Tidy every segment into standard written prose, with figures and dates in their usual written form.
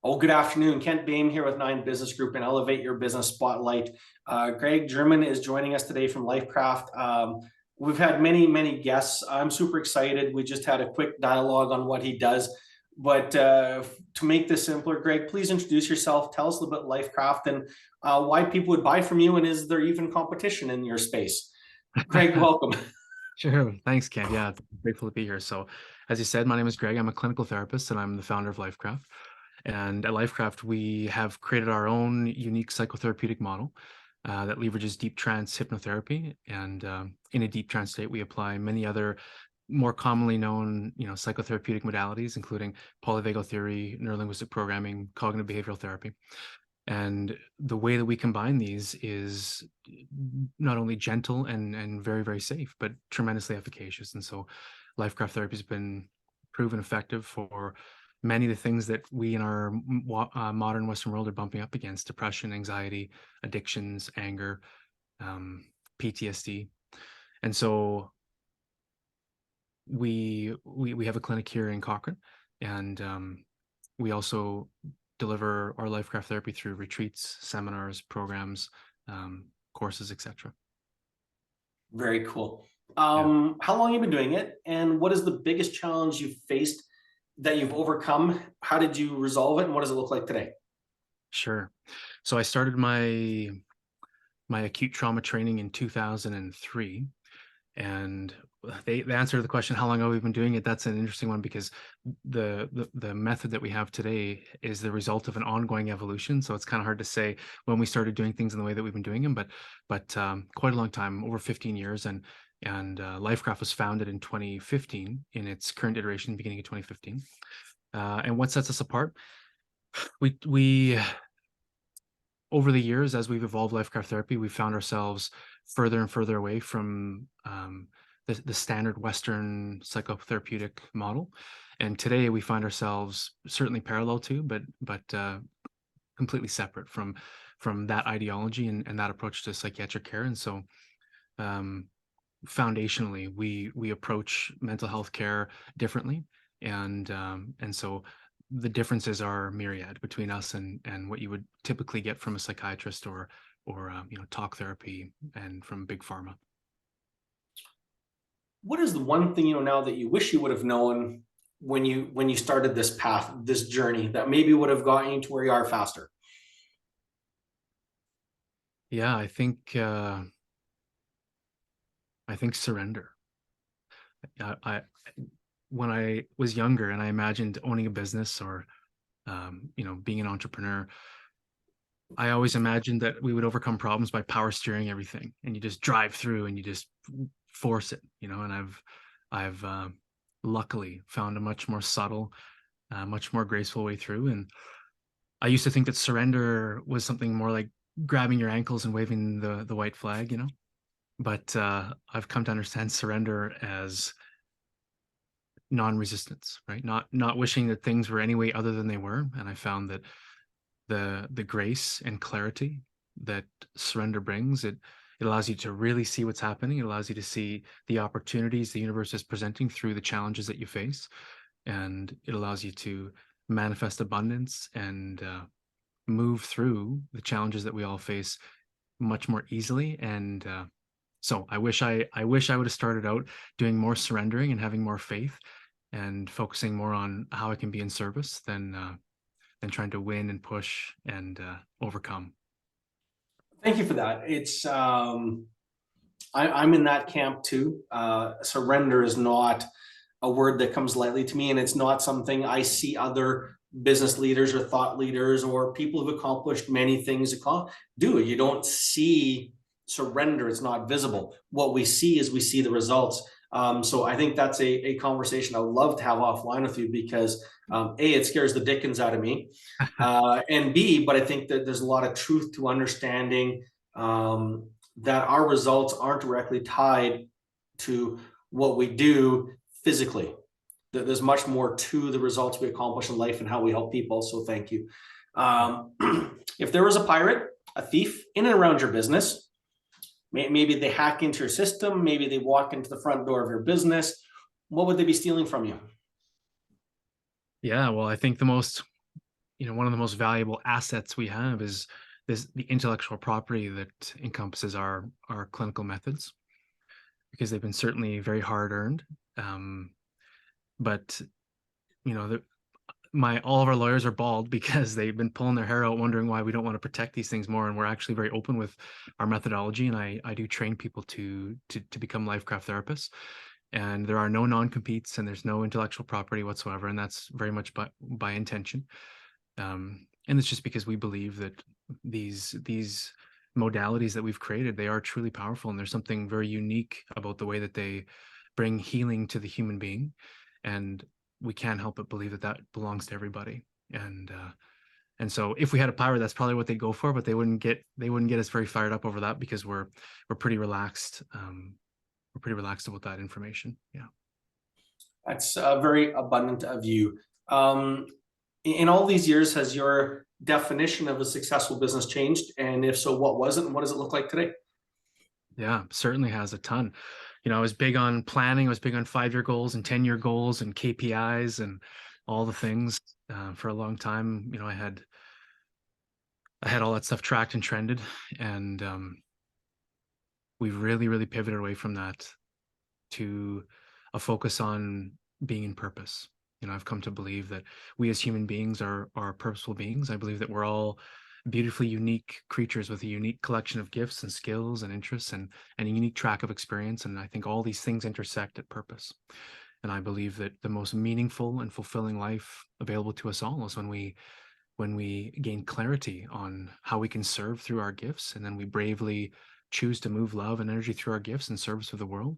Oh, good afternoon. Kent Bain here with Nine Business Group and Elevate Your Business Spotlight. Greg German is joining us today from Lifecraft. We've had many guests. I'm super excited. We just had a quick dialogue on what he does. But to make this simpler, Greg, please introduce yourself. Tell us a little bit Lifecraft and why people would buy from you, and is there even competition in your space? Greg, welcome. Sure. Thanks, Ken. Yeah, grateful to be here. So, as you said, my name is Greg. I'm a clinical therapist and I'm the founder of Lifecraft. And at Lifecraft, we have created our own unique psychotherapeutic model that leverages deep trance hypnotherapy. And in a deep trance state, we apply many other more commonly known, psychotherapeutic modalities, including polyvagal theory, neurolinguistic programming, cognitive behavioral therapy. And the way that we combine these is not only gentle and very safe, but tremendously efficacious. And so Lifecraft therapy has been proven effective for many of the things that we in our modern Western world are bumping up against: depression, anxiety, addictions, anger, PTSD. And so we have a clinic here in Cochrane, and we also deliver our Lifecraft therapy through retreats, seminars, programs, courses, etc. Very cool. Yeah, How long have you been doing it, and what is the biggest challenge you've faced that you've overcome? How did you resolve it, and what does it look like today? sure. So I started my acute trauma training in 2003, and the answer to the question, how long have we been doing it, that's an interesting one, because the method that we have today is the result of an ongoing evolution. So it's kind of hard to say when we started doing things in the way that we've been doing them, but quite a long time, over 15 years. And Lifecraft was founded in 2015 in its current iteration, beginning of 2015. And what sets us apart? We over the years, as we've evolved Lifecraft therapy, we found ourselves further and further away from the standard Western psychotherapeutic model. And today we find ourselves certainly parallel to, but completely separate from that ideology and that approach to psychiatric care. And so um, foundationally, we approach mental health care differently. And so the differences are myriad between us and what you would typically get from a psychiatrist or talk therapy and from big pharma. What is the one thing you know now that you wish you would have known when you started this path, this journey, that maybe would have gotten you to where you are faster? Yeah, I think surrender. I when I was younger and I imagined owning a business or being an entrepreneur, I always imagined that we would overcome problems by power steering everything, and you just drive through and you just force it, And I've luckily found a much more subtle, much more graceful way through. And I used to think that surrender was something more like grabbing your ankles and waving the white flag. But I've come to understand surrender as non-resistance, right? Not wishing that things were any way other than they were. And I found that the grace and clarity that surrender brings, it allows you to really see what's happening. It allows you to see the opportunities the universe is presenting through the challenges that you face, and it allows you to manifest abundance and move through the challenges that we all face much more easily. And so I wish I would have started out doing more surrendering and having more faith and focusing more on how I can be in service than trying to win and push and overcome. Thank you for that. I'm in that camp too. Surrender is not a word that comes lightly to me, and it's not something I see other business leaders or thought leaders or people who've accomplished many things do. You don't see surrender; it's not visible. What we see is we see the results. So I think that's a conversation I would love to have offline with you, because A, it scares the dickens out of me, and B, but I think that there's a lot of truth to understanding that our results aren't directly tied to what we do physically. There's much more to the results we accomplish in life and how we help people. So thank you. Um, if there was a pirate, a thief in and around your business, maybe they hack into your system, maybe they walk into the front door of your business, what would they be stealing from you? Yeah, well, I think the most one of the most valuable assets we have is the intellectual property that encompasses our clinical methods, because they've been certainly very hard earned. But all of our lawyers are bald because they've been pulling their hair out wondering why we don't want to protect these things more. And we're actually very open with our methodology. And I do train people to become LifeCraft therapists. And there are no non-competes and there's no intellectual property whatsoever. And that's very much by intention. And it's just because we believe that these modalities that we've created, they are truly powerful. And there's something very unique about the way that they bring healing to the human being. And we can't help but believe that that belongs to everybody. And so if we had a power, that's probably what they'd go for, but they wouldn't get us very fired up over that, because we're pretty relaxed. We're pretty relaxed about that information. Yeah. That's very abundant of you. In all these years, has your definition of a successful business changed? And if so, what was it, and what does it look like today? Yeah, certainly has a ton. I was big on planning. I was big on 5-year goals and 10-year goals and KPIs and all the things for a long time. I had all that stuff tracked and trended, and we've really pivoted away from that to a focus on being in purpose. I've come to believe that we as human beings are purposeful beings. I believe that we're all beautifully unique creatures with a unique collection of gifts and skills and interests and a unique track of experience. And I think all these things intersect at purpose. And I believe that the most meaningful and fulfilling life available to us all is when we gain clarity on how we can serve through our gifts, and then we bravely choose to move love and energy through our gifts in service of the world.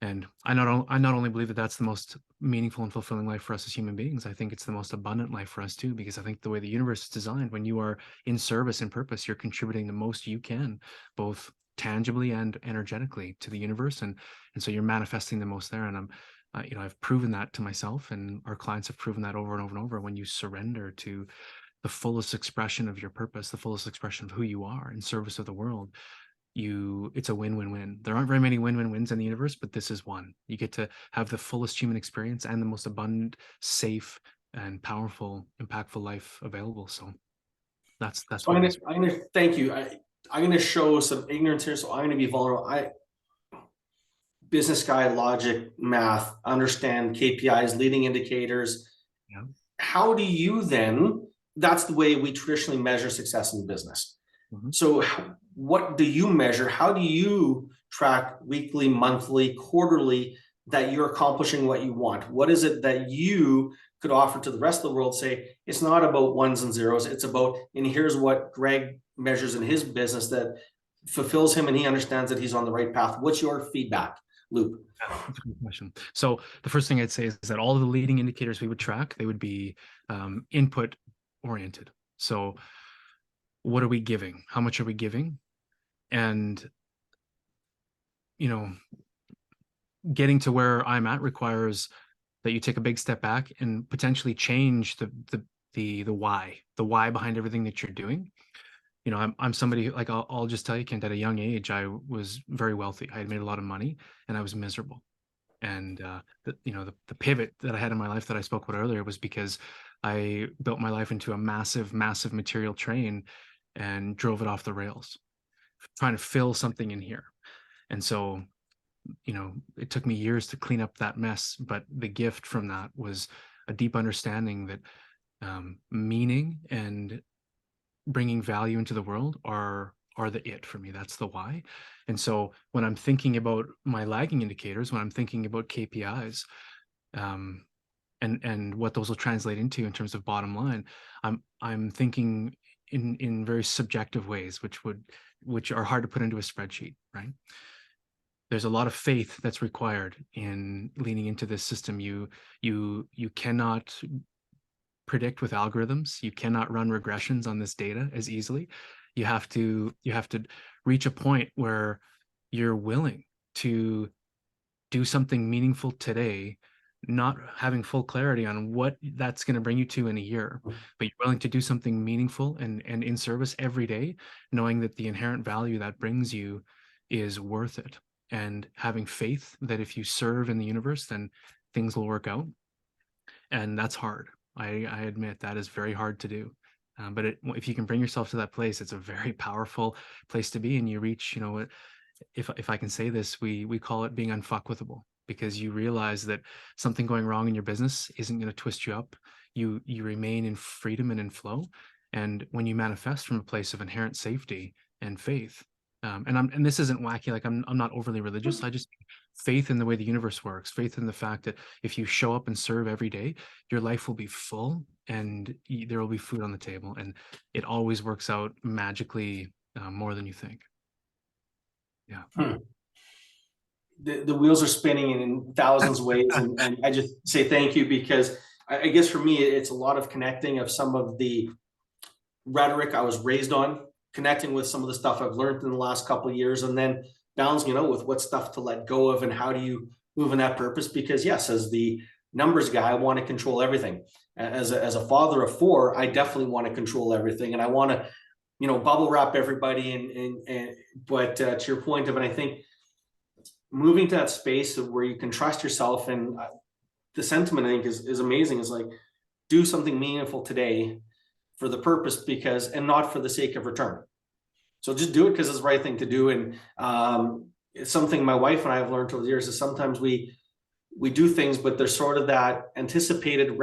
And I not only believe that that's the most meaningful and fulfilling life for us as human beings, I think it's the most abundant life for us too, because I think the way the universe is designed, when you are in service and purpose, you're contributing the most you can, both tangibly and energetically, to the universe. And so you're manifesting the most there. And I've proven that to myself, and our clients have proven that over and over and over. When you surrender to the fullest expression of your purpose, the fullest expression of who you are in service of the world, it's a win-win-win. There aren't very many win-win-wins in the universe, but this is one. You get to have the fullest human experience and the most abundant, safe, and powerful, impactful life available. So that's So what I'm gonna thank you. I'm gonna show some ignorance here, so I'm gonna be vulnerable. Business guy, logic, math, understand KPIs, leading indicators. Yeah. How do you then? That's the way we traditionally measure success in business. Mm-hmm. So what do you measure? How do you track weekly, monthly, quarterly that you're accomplishing what you want? What is it that you could offer to the rest of the world? Say, it's not about ones and zeros. It's about, and here's what Greg measures in his business that fulfills him and he understands that he's on the right path. What's your feedback loop? That's a good question. So the first thing I'd say is that all of the leading indicators we would track, they would be input oriented. So what are we giving? How much are we giving? And, getting to where I'm at requires that you take a big step back and potentially change the why behind everything that you're doing. I'm somebody, like, I'll just tell you, Kent, at a young age, I was very wealthy. I had made a lot of money and I was miserable. And the pivot that I had in my life that I spoke about earlier was because I built my life into a massive material train and drove it off the rails, trying to fill something in here. And so, it took me years to clean up that mess, but the gift from that was a deep understanding that meaning and bringing value into the world are the it for me. That's the why. And so when I'm thinking about my lagging indicators, when I'm thinking about KPIs, and what those will translate into in terms of bottom line, I'm thinking in very subjective ways, which are hard to put into a spreadsheet, right? There's a lot of faith that's required in leaning into this system. You cannot predict with algorithms. You cannot run regressions on this data as easily. You have to reach a point where you're willing to do something meaningful today, not having full clarity on what that's going to bring you to in a year, but you're willing to do something meaningful and in service every day, knowing that the inherent value that brings you is worth it, and having faith that if you serve in the universe, then things will work out. And that's hard. I admit that is very hard to do. But if you can bring yourself to that place, it's a very powerful place to be. And you reach, if I can say this, we call it being unfuckwithable, because you realize that something going wrong in your business isn't going to twist you up. You remain in freedom and in flow. And when you manifest from a place of inherent safety and faith, and this isn't wacky, like I'm not overly religious. I just faith in the way the universe works, faith in the fact that if you show up and serve every day, your life will be full and there will be food on the table, and it always works out magically, more than you think. Yeah. The wheels are spinning in thousands of ways, and I just say thank you, because I guess for me it's a lot of connecting of some of the rhetoric I was raised on, connecting with some of the stuff I've learned in the last couple of years, and then balancing, with what stuff to let go of and how do you move in that purpose. Because yes, as the numbers guy, I want to control everything. As a father of 4, I definitely want to control everything, and I want to, bubble wrap everybody. But to your point of it, I think moving to that space of where you can trust yourself, and the sentiment I think is amazing. Is like, do something meaningful today for the purpose, because, and not for the sake of return. So just do it because it's the right thing to do. And it's something my wife and I have learned over the years, is sometimes we do things, but there's sort of that anticipated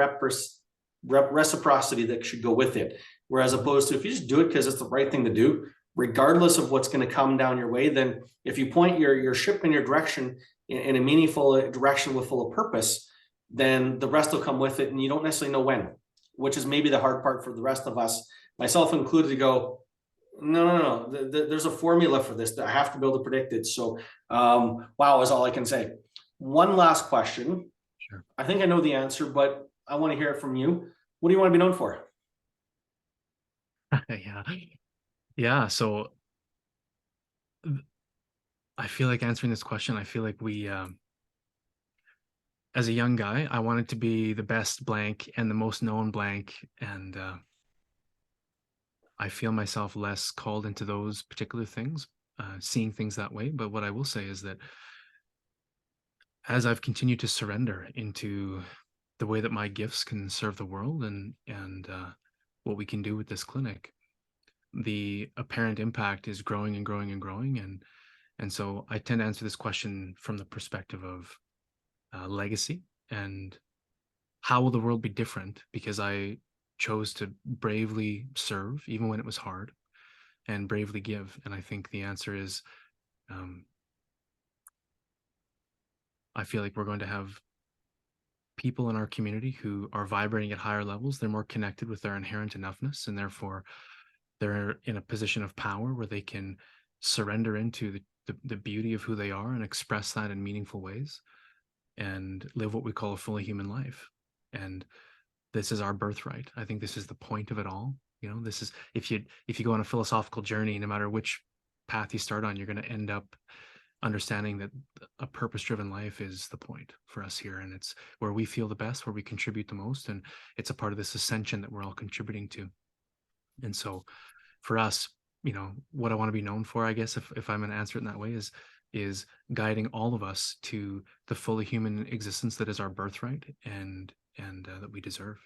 reciprocity that should go with it. Whereas opposed to, if you just do it because it's the right thing to do, regardless of what's going to come down your way, then if you point your ship in your direction in a meaningful direction with full of purpose, then the rest will come with it, and you don't necessarily know when, which is maybe the hard part for the rest of us, myself included, to go, no. There's a formula for this that I have to be able to predict it. So, wow, is all I can say. One last question. Sure. I think I know the answer, but I want to hear it from you. What do you want to be known for? Yeah. So I feel like answering this question, I feel like we, as a young guy, I wanted to be the best blank and the most known blank. And I feel myself less called into those particular things, seeing things that way. But what I will say is that as I've continued to surrender into the way that my gifts can serve the world, and what we can do with this clinic, the apparent impact is growing and growing and growing. And so I tend to answer this question from the perspective of legacy, and how will the world be different because I chose to bravely serve even when it was hard, and bravely give. And I think the answer is, I feel like we're going to have people in our community who are vibrating at higher levels. They're more connected with their inherent enoughness, and therefore they're in a position of power where they can surrender into the beauty of who they are and express that in meaningful ways, and live what we call a fully human life. And this is our birthright. I think this is the point of it all. This is, if you go on a philosophical journey, no matter which path you start on, you're going to end up understanding that a purpose-driven life is the point for us here. And it's where we feel the best, where we contribute the most. And it's a part of this ascension that we're all contributing to. And so for us, what I want to be known for, I guess, if I'm going to answer it in that way, is guiding all of us to the fully human existence that is our birthright, and that we deserve.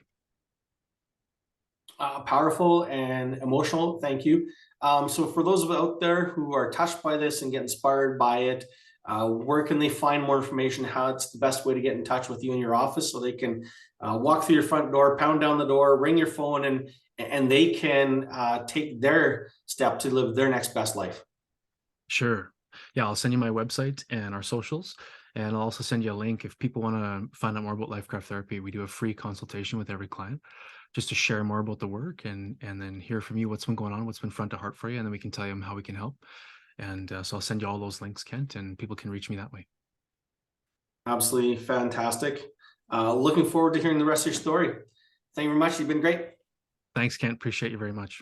Powerful and emotional. Thank you. So for those out there who are touched by this and get inspired by it, where can they find more information? How it's the best way to get in touch with you in your office, so they can walk through your front door, pound down the door, ring your phone, and they can take their step to live their next best life? Sure. Yeah, I'll send you my website and our socials, and I'll also send you a link if people want to find out more about LifeCraft Therapy. We do a free consultation with every client, just to share more about the work, and then hear from you what's been going on, what's been front to heart for you, and then we can tell you how we can help. And so I'll send you all those links, Kent, and people can reach me that way. Absolutely fantastic. Looking forward to hearing the rest of your story. Thank you very much. You've been great. Thanks, Kent. Appreciate you very much.